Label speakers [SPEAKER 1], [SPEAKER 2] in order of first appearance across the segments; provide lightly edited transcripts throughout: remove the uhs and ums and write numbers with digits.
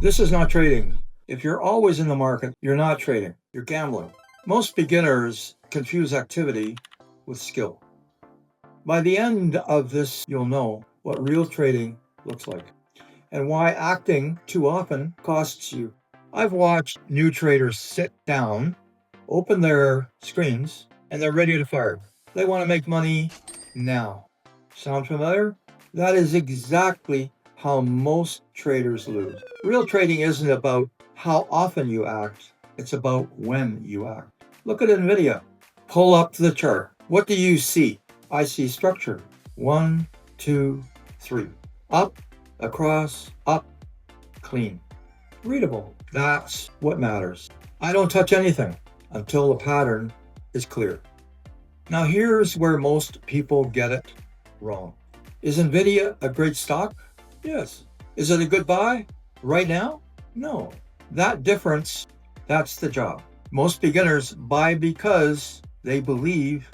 [SPEAKER 1] This is not trading. If you're always in the market, you're not trading, you're gambling. Most beginners confuse activity with skill. By the end of this, you'll know what real trading looks like and why acting too often costs you. I've watched new traders sit down, open their screens, and they're ready to fire. They want to make money now. Sound familiar? That is exactly how most traders lose. Real trading isn't about how often you act, it's about when you act. Look at NVIDIA. Pull up the chart. What do you see? I see structure. 1, 2, 3. Up, across, up, clean. Readable. That's what matters. I don't touch anything until the pattern is clear. Now here's where most people get it wrong. Is NVIDIA a great stock? Yes. Is it a good buy right now? No. That difference, that's the job. Most beginners buy because they believe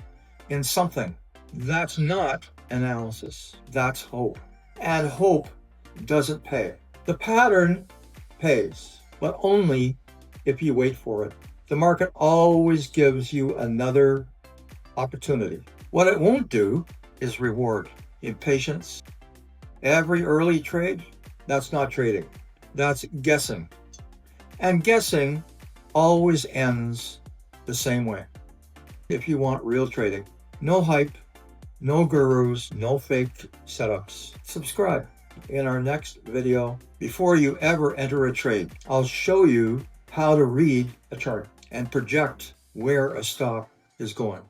[SPEAKER 1] in something. That's not analysis. That's hope. And hope doesn't pay. The pattern pays, but only if you wait for it. The market always gives you another opportunity. What it won't do is reward impatience. Every early trade, that's not trading. That's guessing. And guessing always ends the same way. If you want real trading, no hype, no gurus, no fake setups. Subscribe. In our next video, before you ever enter a trade, I'll show you how to read a chart and project where a stock is going.